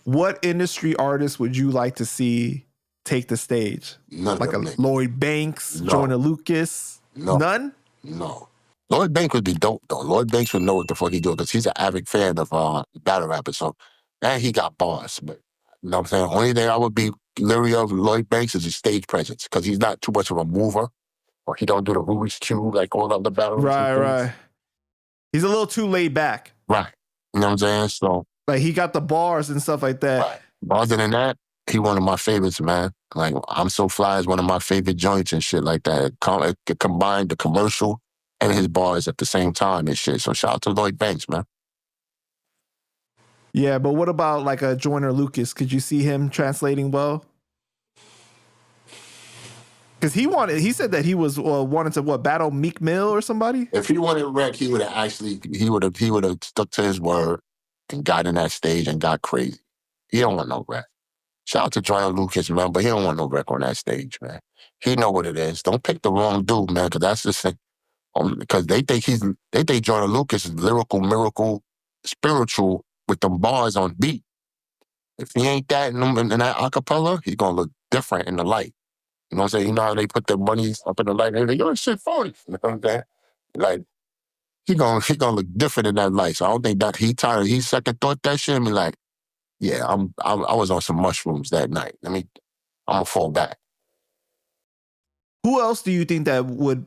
What industry artist would you like to see take the stage? None like of a them. Lloyd Banks, No. Joyner Lucas? No. None? No. Lloyd Banks would be dope, though. Lloyd Banks would know what the fuck he doing because he's an avid fan of battle rappers. So, and he got bars. But, you know what I'm saying? Only thing I would be leery of Lloyd Banks is his stage presence because he's not too much of a mover or he don't do the Rubik's Cube like all other battle rappers. Right. He's a little too laid back. Right. You know what I'm saying? So, like he got the bars and stuff like that. Right. But other than that, he one of my favorites, man. Like, I'm So Fly is one of my favorite joints and shit like that. It combined the commercial and his bars at the same time and shit. So shout out to Lloyd Banks, man. Yeah, but what about like a Joyner Lucas? Could you see him translating well? Because he said that he was wanted to battle Meek Mill or somebody. If he wanted wreck, he would have stuck to his word and got in that stage and got crazy. He don't want no wreck. Shout out to Joyner Lucas, man, but he don't want no wreck on that stage, man. He know what it is. Don't pick the wrong dude, man, because that's the thing. Because they think Joyner Lucas is lyrical, miracle, spiritual with them bars on beat. If he ain't that in that acapella, he's gonna look different in the light. You know what I'm saying? You know how they put their money up in the light and they're like, yo, shit phony. You know what I'm saying? Like, he gonna look different in that light. So I don't think that he second thought that shit and be like, yeah, I was on some mushrooms that night. I'm gonna fall back. Who else do you think that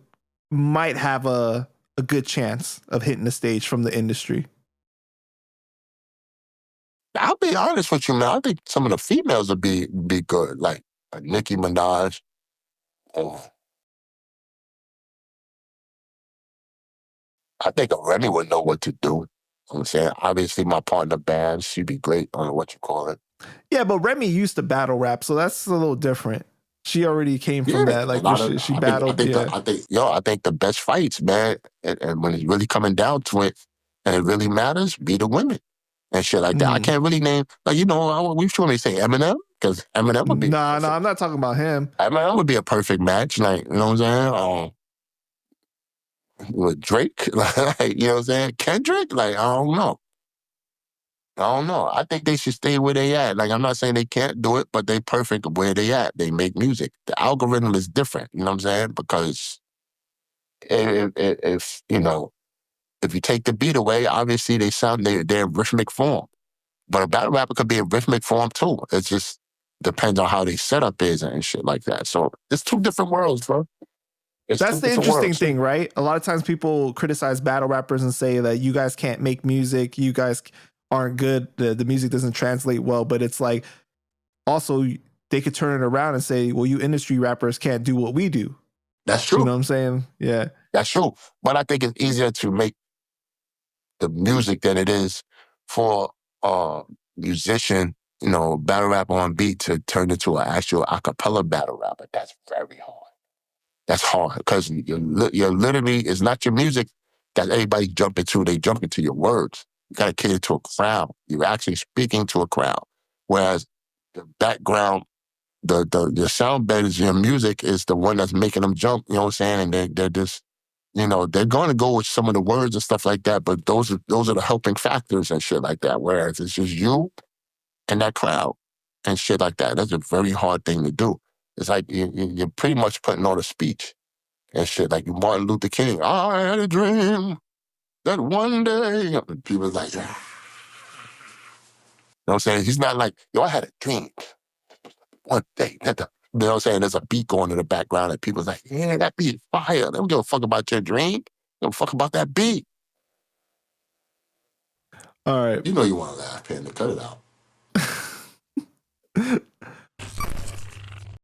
might have a good chance of hitting the stage from the industry? I'll be honest with you, man. I think some of the females would be good, like Nicki Minaj. I think a Remy would know what to do. You know what I'm saying? Obviously, my partner band, she'd be great on what you call it. Yeah, but Remy used to battle rap, so that's a little different. She already came from that, like she battled. I think the best fights, man, and when it's really coming down to it, and it really matters, be the women and shit like that. I can't really name, like, we should only say Eminem, because Eminem would be. No, I'm not talking about him. Eminem would be a perfect match, like, you know what I'm saying? With Drake, like, you know what I'm saying? Kendrick, like, I don't know. I think they should stay where they at. Like, I'm not saying they can't do it, but they perfect where they at. They make music. The algorithm is different, you know what I'm saying? Because if you take the beat away, obviously they're in rhythmic form. But a battle rapper could be in rhythmic form too. It just depends on how their setup is and shit like that. So it's two different worlds, bro. That's the interesting thing, right? A lot of times people criticize battle rappers and say that you guys can't make music, you guys aren't good, the music doesn't translate well, but it's like also they could turn it around and say, well, you industry rappers can't do what we do. That's true. You know what I'm saying? Yeah. That's true. But I think it's easier to make the music than it is for a musician, battle rapper on beat to turn into an actual a cappella battle rapper. That's very hard. That's hard because you're literally, it's not your music that everybody jump into. They jump into your words. You got to cater to a crowd. You're actually speaking to a crowd. Whereas the background, the sound bed is your music is the one that's making them jump, you know what I'm saying? And they're just, they're going to go with some of the words and stuff like that, but those are the helping factors and shit like that. Whereas it's just you and that crowd and shit like that. That's a very hard thing to do. It's like you're pretty much putting on a speech and shit. Like Martin Luther King, I had a dream that one day, people's like, yeah. You know what I'm saying? He's not like, yo, I had a dream one day. You know what I'm saying? There's a beat going in the background and people's like, yeah, that beat fire. They don't give a fuck about your dream. They don't fuck about that beat. All right. You know you want to laugh, Panda. Cut it out.